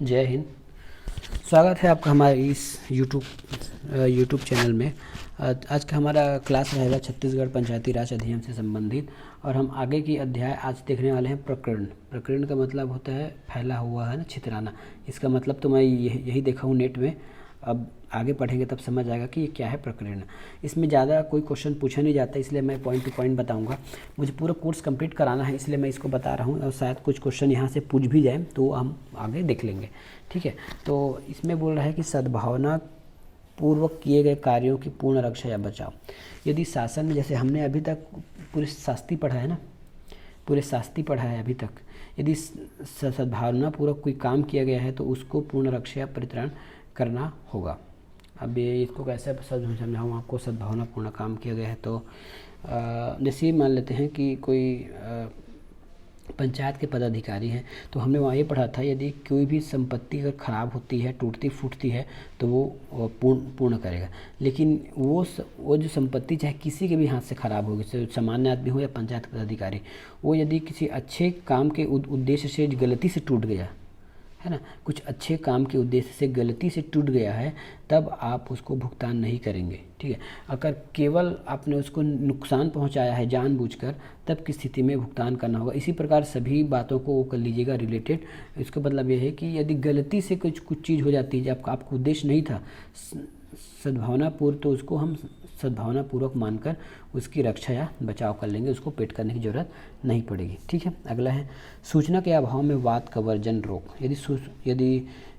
जय हिंद। स्वागत है आपका हमारे इस यूट्यूब चैनल में। आज का हमारा क्लास रहेगा छत्तीसगढ़ पंचायती राज अधिनियम से संबंधित, और हम आगे की अध्याय आज देखने वाले हैं प्रकरण। प्रकरण का मतलब होता है फैला हुआ, है ना, छितराना। इसका मतलब तो मैं यही देखा हूँ नेट में। अब आगे पढ़ेंगे तब समझ आएगा कि ये क्या है प्रकरण। इसमें ज़्यादा कोई क्वेश्चन पूछा नहीं जाता, इसलिए मैं पॉइंट टू पॉइंट बताऊंगा। मुझे पूरा कोर्स कंप्लीट कराना है, इसलिए मैं इसको बता रहा हूँ, और शायद कुछ क्वेश्चन यहाँ से पूछ भी जाए तो हम आगे देख लेंगे। ठीक है, तो इसमें बोल रहा है कि सद्भावना पूर्वक किए गए कार्यों की पूर्ण रक्षा या बचाव। यदि शासन में, जैसे हमने अभी तक पूरे शास्त्री पढ़ा है ना, पूरे शास्त्री पढ़ा है अभी तक, यदि सद्भावना पूर्वक कोई काम किया गया है तो उसको पूर्ण रक्षा या परित्राण करना होगा। अब ये इसको कैसे समझाऊँ आपको। सद्भावना पूर्ण काम किया गया है तो जैसे मान लेते हैं कि कोई पंचायत के पदाधिकारी हैं, तो हमने वहाँ ये पढ़ा था यदि कोई भी संपत्ति अगर ख़राब होती है, टूटती फूटती है, तो वो पूर्ण करेगा। लेकिन वो जो संपत्ति चाहे किसी के भी हाथ से ख़राब होगी, चाहे सामान्य आदमी हो या पंचायत पदाधिकारी, वो यदि किसी अच्छे काम के उद्देश्य से गलती से टूट गया है ना, कुछ अच्छे काम के उद्देश्य से गलती से टूट गया है, तब आप उसको भुगतान नहीं करेंगे। ठीक है, अगर केवल आपने उसको नुकसान पहुंचाया है जानबूझकर, तब की स्थिति में भुगतान करना होगा। इसी प्रकार सभी बातों को वो कर लीजिएगा रिलेटेड। इसका मतलब ये है कि यदि गलती से कुछ चीज़ हो जाती है जब आपको उद्देश्य नहीं था सद्भावनापूर्व, तो उसको हम सद्भावनापूर्वक मानकर उसकी रक्षा या बचाव कर लेंगे, उसको पेट करने की जरूरत नहीं पड़ेगी। ठीक है, अगला है सूचना के अभाव में वाद का वर्जन रोक।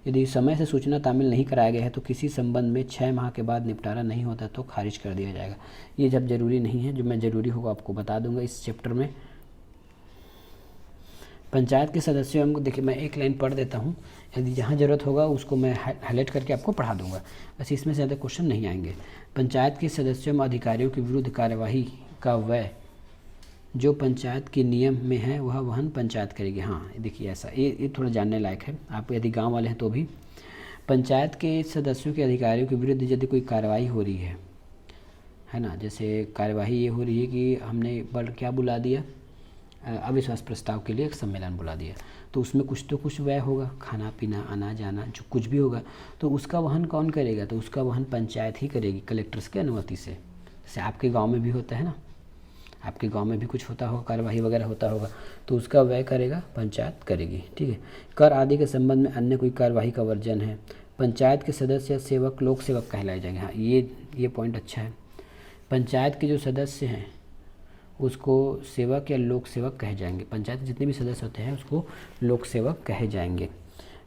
यदि समय से सूचना तामील नहीं कराया गया है तो किसी संबंध में 6 माह के बाद निपटारा नहीं होता तो खारिज कर दिया जाएगा। ये जब जरूरी नहीं है, जो मैं ज़रूरी होगा आपको बता दूंगा इस चैप्टर में। पंचायत के सदस्यों को देखिए, मैं एक लाइन पढ़ देता हूँ, यदि जहाँ ज़रूरत होगा उसको मैं हाईलाइट करके आपको पढ़ा दूंगा। वैसे इसमें ज़्यादा क्वेश्चन नहीं आएंगे। पंचायत के सदस्यों में अधिकारियों के विरुद्ध कार्यवाही का व्यय जो पंचायत के नियम में है वह वहन पंचायत करेगी। हाँ, देखिए ऐसा, ये थोड़ा जानने लायक है। आप यदि गाँव वाले हैं तो भी पंचायत के सदस्यों के अधिकारियों के विरुद्ध यदि कोई कार्रवाई हो रही है ना, जैसे कार्यवाही ये हो रही है कि हमने क्या बुला दिया, अविश्वास प्रस्ताव के लिए एक सम्मेलन बुला दिया, तो उसमें कुछ तो कुछ व्यय होगा, खाना पीना, आना जाना, जो कुछ भी होगा, तो उसका वहन कौन करेगा? तो उसका वहन पंचायत ही करेगी, कलेक्टर्स की अनुमति से। जैसे आपके गांव में भी होता है ना, आपके गांव में भी कुछ होता होगा, कार्यवाही वगैरह होता होगा, तो उसका व्यय करेगा पंचायत करेगी। ठीक है, कर आदि के संबंध में अन्य कोई कार्यवाही का वर्जन है, पंचायत के सदस्य सेवक लोक सेवक कहलाए जाएंगे। हाँ, ये पॉइंट अच्छा है। पंचायत के जो सदस्य हैं उसको सेवक या लोक सेवक कहे जाएंगे। पंचायत के जितने भी सदस्य होते हैं उसको लोक सेवक कहे जाएंगे।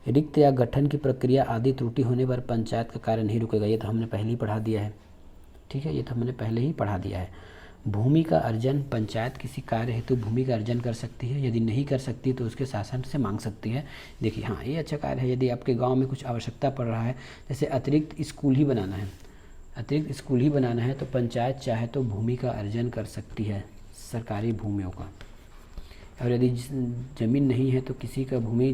रिक्त या गठन की प्रक्रिया आदि त्रुटि होने पर पंचायत का कार्य नहीं रुकेगा। ये तो हमने पहले ही पढ़ा दिया है। ठीक है, ये तो हमने पहले ही पढ़ा दिया है। भूमि का अर्जन, पंचायत किसी कार्य हेतु भूमि का अर्जन कर सकती है, यदि नहीं कर सकती तो उसके शासन से मांग सकती है। देखिए, हाँ, ये अच्छा कार्य है। यदि आपके गाँव में कुछ आवश्यकता पड़ रहा है, जैसे अतिरिक्त स्कूल ही बनाना है, तो पंचायत चाहे तो भूमि का अर्जन कर सकती है, सरकारी भूमियों का। और यदि ज़मीन नहीं है तो किसी का भूमि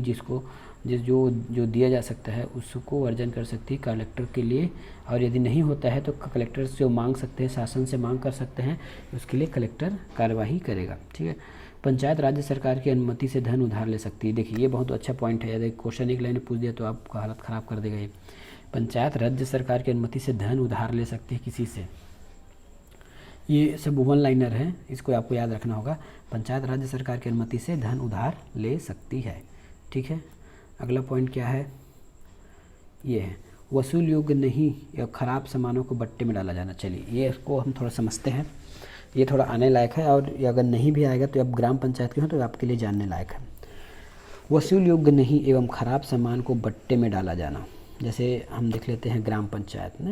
जो दिया जा सकता है उसको अर्जन कर सकती है कलेक्टर के लिए। और यदि नहीं होता है तो कलेक्टर से जो मांग सकते हैं, शासन से मांग कर सकते हैं, उसके लिए कलेक्टर कार्यवाही करेगा। ठीक है, पंचायत राज्य सरकार की अनुमति से धन उधार ले सकती है। देखिए, ये बहुत अच्छा पॉइंट है। यदि क्वेश्चन एक लाइन में पूछ दिया तो आपका हालत ख़राब कर देगा। ये पंचायत राज्य सरकार की अनुमति से धन उधार ले सकती है किसी से। ये सब वन लाइनर है, इसको आपको याद रखना होगा। पंचायत राज्य सरकार की अनुमति से धन उधार ले सकती है। ठीक है, अगला पॉइंट क्या है? ये है वसूल योग्य नहीं या खराब सामानों को बट्टे में डाला जाना। चलिए, ये इसको हम थोड़ा समझते हैं। ये थोड़ा आने लायक है, और अगर नहीं भी आएगा तो अब ग्राम पंचायत के हो तो आपके लिए जानने लायक है। वसूल योग्य नहीं एवं खराब सामान को बट्टे में डाला जाना। जैसे हम देख लेते हैं ग्राम पंचायत ने,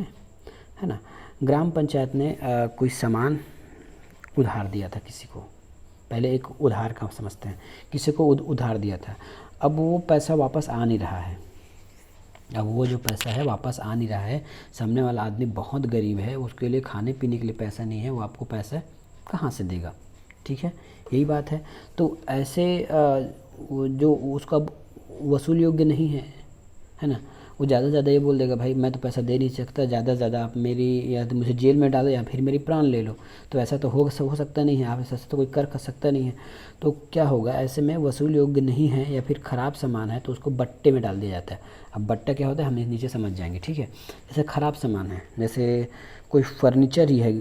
है ना, ग्राम पंचायत ने कोई सामान उधार दिया था किसी को। पहले एक उधार का समझते हैं, किसी को उधार दिया था। अब वो पैसा वापस आ नहीं रहा है। अब वो जो पैसा है वापस आ नहीं रहा है। सामने वाला आदमी बहुत गरीब है, उसके लिए खाने पीने के लिए पैसा नहीं है, वो आपको पैसा कहाँ से देगा? ठीक है, यही बात है। तो ऐसे जो उसका वसूल योग्य नहीं है ना, वो ज़्यादा से ज़्यादा ये बोल देगा भाई मैं तो पैसा दे नहीं सकता, ज़्यादा से ज़्यादा आप मेरी या तो मुझे जेल में डालो या फिर मेरी प्राण ले लो। तो ऐसा तो हो सकता नहीं है, आप ऐसा तो कोई कर सकता नहीं है। तो क्या होगा, ऐसे में वसूल योग्य नहीं है या फिर ख़राब सामान है तो उसको बट्टे में डाल दिया जाता है। अब बट्टा क्या होता है हम नीचे समझ जाएंगे, ठीक है। जैसे ख़राब सामान है, जैसे कोई फर्नीचर ही है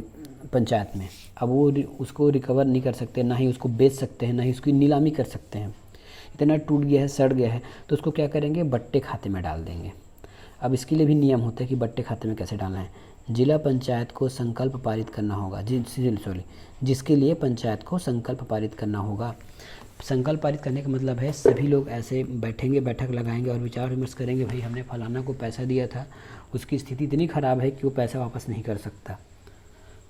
पंचायत में, अब वो उसको रिकवर नहीं कर सकते, ना ही उसको बेच सकते हैं, ना ही उसकी नीलामी कर सकते हैं। इतना टूट गया है, सड़ गया है, तो उसको क्या करेंगे, बट्टे खाते में डाल देंगे। अब इसके लिए भी नियम होते हैं कि बट्टे खाते में कैसे डालना है। जिला पंचायत को संकल्प पारित करना होगा, जिसके लिए पंचायत को संकल्प पारित करना होगा। संकल्प पारित करने का मतलब है सभी लोग ऐसे बैठेंगे, बैठक लगाएंगे और विचार विमर्श करेंगे, भाई हमने फलाना को पैसा दिया था, उसकी स्थिति इतनी ख़राब है कि वो पैसा वापस नहीं कर सकता।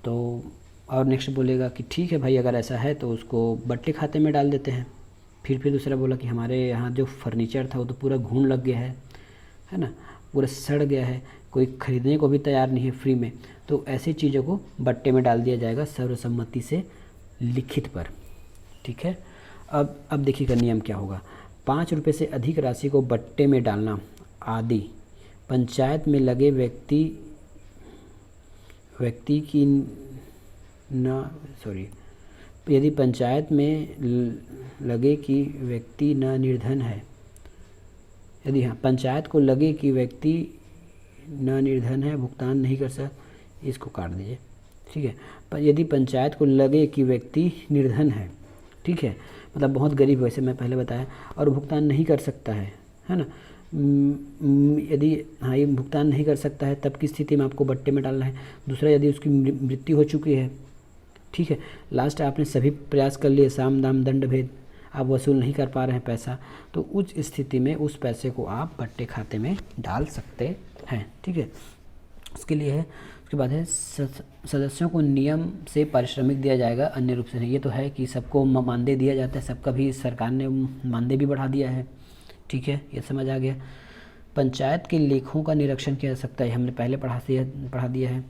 तो और नेक्स्ट बोलेगा कि ठीक है भाई अगर ऐसा है तो उसको बट्टे खाते में डाल देते हैं। फिर दूसरा बोला कि हमारे यहाँ जो फर्नीचर था वो तो पूरा घून लग गया है ना, पूरा सड़ गया है, कोई ख़रीदने को भी तैयार नहीं है फ्री में, तो ऐसी चीज़ों को बट्टे में डाल दिया जाएगा सर्वसम्मति से लिखित पर, ठीक है। अब देखिएगा नियम क्या होगा। 5 रुपये से अधिक राशि को बट्टे में डालना आदि पंचायत में लगे व्यक्ति की यदि पंचायत में लगे कि व्यक्ति न निर्धन है, यदि हाँ पंचायत को लगे कि व्यक्ति न निर्धन है, भुगतान नहीं कर सकता, इसको काट दीजिए, ठीक है। पर यदि पंचायत को लगे कि व्यक्ति निर्धन है, ठीक है, मतलब बहुत गरीब है, वैसे मैं पहले बताया, और भुगतान नहीं कर सकता है ना, यदि हाँ ये भुगतान नहीं कर सकता है तब की स्थिति में आपको बट्टे में डालना है। दूसरा, यदि उसकी मृत्यु हो चुकी है, ठीक है, लास्ट आपने सभी प्रयास कर लिए, साम दाम दंड भेद, आप वसूल नहीं कर पा रहे हैं पैसा, तो उस स्थिति में उस पैसे को आप बट्टे खाते में डाल सकते हैं, ठीक है। उसके लिए है, उसके बाद है सदस्यों को नियम से पारिश्रमिक दिया जाएगा, अन्य रूप से नहीं। ये तो है कि सबको मानदेय दिया जाता है, सबका भी सरकार ने मानदेय भी बढ़ा दिया है, ठीक है, ये समझ आ गया। पंचायत के लेखों का निरीक्षण किया जा सकता है, हमने पहले पढ़ा दिया है।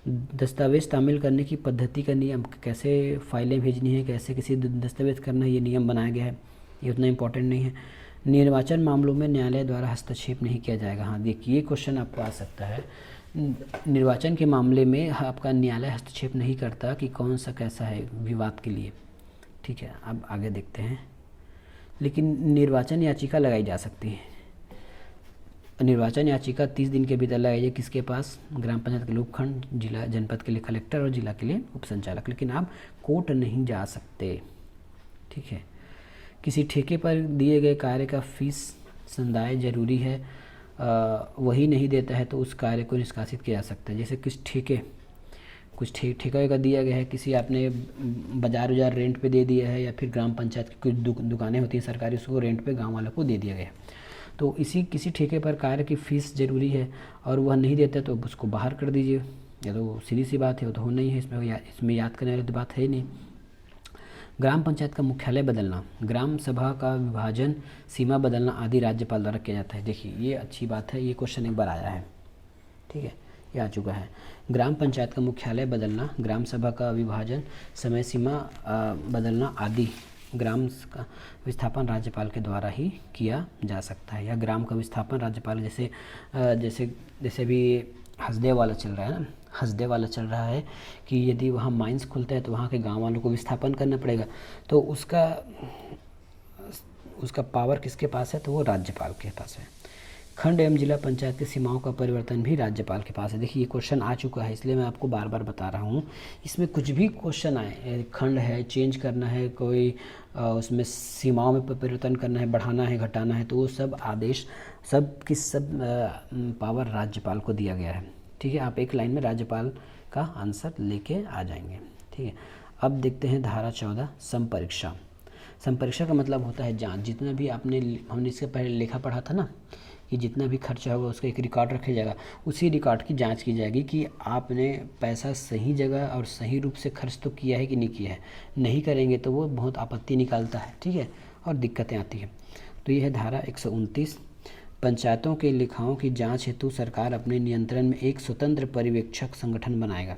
दस्तावेज तामील करने की पद्धति का नियम, कैसे फाइलें भेजनी है, कैसे किसी दस्तावेज करना है, ये नियम बनाया गया है, ये उतना इम्पोर्टेंट नहीं है। निर्वाचन मामलों में न्यायालय द्वारा हस्तक्षेप नहीं किया जाएगा। हाँ देखिए, ये क्वेश्चन आपको आ सकता है, निर्वाचन के मामले में आपका न्यायालय हस्तक्षेप नहीं करता कि कौन सा कैसा है विवाद के लिए, ठीक है। अब आगे देखते हैं। लेकिन निर्वाचन याचिका लगाई जा सकती है। निर्वाचन याचिका 30 दिन के भीतर लगाई जाए, किसके पास, ग्राम पंचायत के लिए उपखंड, जिला जनपद के लिए कलेक्टर और जिला के लिए उप संचालक। लेकिन आप कोर्ट नहीं जा सकते, ठीक है। किसी ठेके पर दिए गए कार्य का फीस संदाय जरूरी है, वही नहीं देता है तो उस कार्य को निष्कासित किया जा सकता है। जैसे कुछ ठेका का दिया गया है, किसी आपने बाज़ार रेंट पे दे दिया है, या फिर ग्राम पंचायत की कुछ दुकानें होती हैं सरकारी, उसको रेंट पे गांव वालों को दे दिया गया है, तो किसी ठेके पर कार्य की फ़ीस ज़रूरी है और वह नहीं देता तो उसको बाहर कर दीजिए। या तो सीधी सी बात है, वो तो होना ही है, इसमें याद करने वाली तो बात है ही नहीं। ग्राम पंचायत का मुख्यालय बदलना, ग्राम सभा का विभाजन, सीमा बदलना आदि राज्यपाल द्वारा किया जाता है। देखिए ये अच्छी बात है, ये क्वेश्चन एक बार आया है, ठीक है, ये आ चुका है। ग्राम पंचायत का मुख्यालय बदलना, ग्राम सभा का विभाजन, समय सीमा बदलना आदि ग्राम का विस्थापन राज्यपाल के द्वारा ही किया जा सकता है। या ग्राम का विस्थापन राज्यपाल, जैसे भी हसदेव वाला चल रहा है ना, हसदेव वाला चल रहा है कि यदि वहाँ माइंस खुलता है तो वहाँ के गांव वालों को विस्थापन करना पड़ेगा, तो उसका पावर किसके पास है, तो वो राज्यपाल के पास है। खंड एवं जिला पंचायत की सीमाओं का परिवर्तन भी राज्यपाल के पास है। देखिए ये क्वेश्चन आ चुका है, इसलिए मैं आपको बार बार बता रहा हूँ। इसमें कुछ भी क्वेश्चन आए, खंड है, चेंज करना है, कोई उसमें सीमाओं में परिवर्तन करना है, बढ़ाना है, घटाना है, तो वो सब आदेश सब पावर राज्यपाल को दिया गया है, ठीक है। आप एक लाइन में राज्यपाल का आंसर लेके आ जाएंगे, ठीक है। अब देखते हैं धारा 14 संपरीक्षा। संपरीक्षा का मतलब होता है जांच। जितना भी हमने इसके पहले लेखा पढ़ा था ना, कि जितना भी खर्चा होगा उसका एक रिकॉर्ड रखा जाएगा, उसी रिकॉर्ड की जांच की जाएगी कि आपने पैसा सही जगह और सही रूप से खर्च तो किया है कि नहीं किया है। नहीं करेंगे तो वो बहुत आपत्ति निकालता है, ठीक है, और दिक्कतें आती हैं। तो ये है धारा 129। पंचायतों के लेखाओं की जांच हेतु सरकार अपने नियंत्रण में एक स्वतंत्र पर्यवेक्षक संगठन बनाएगा।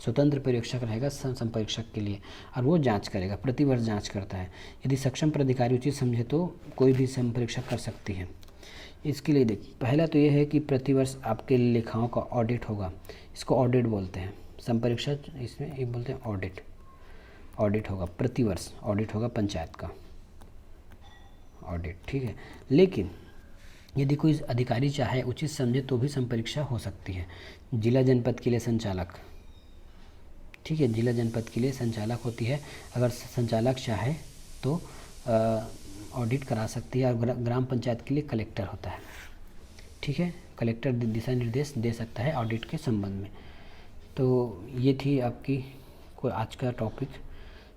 स्वतंत्र पर्यवेक्षक रहेगा संपरीक्षक के लिए, और वो जांच करेगा, प्रतिवर्ष जांच करता है। यदि सक्षम प्राधिकारी उचित समझे तो कोई भी संपरीक्षक कर सकती है। इसके लिए देख, पहला तो ये है कि प्रतिवर्ष आपके लेखाओं का ऑडिट होगा, इसको ऑडिट बोलते हैं। संपरीक्षा इसमें एक बोलते हैं ऑडिट, ऑडिट होगा प्रतिवर्ष, ऑडिट होगा पंचायत का ऑडिट, ठीक है। लेकिन यदि कोई अधिकारी चाहे उचित समझे तो भी संपरीक्षा हो सकती है। जिला जनपद के लिए संचालक, ठीक है, जिला जनपद के लिए संचालक होती है, अगर संचालक चाहे तो ऑडिट करा सकती है। और ग्राम पंचायत के लिए कलेक्टर होता है, ठीक है, कलेक्टर दिशा निर्देश दे सकता है ऑडिट के संबंध में। तो ये थी आपकी कोई आज का टॉपिक।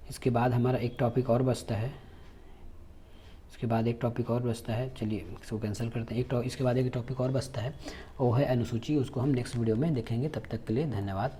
इसके बाद हमारा एक टॉपिक और बचता है, इसके बाद एक टॉपिक और बचता है, चलिए इसको कैंसिल करते हैं। इसके बाद एक टॉपिक और बचता है, वो है अनुसूची, उसको हम नेक्स्ट वीडियो में देखेंगे। तब तक के लिए धन्यवाद।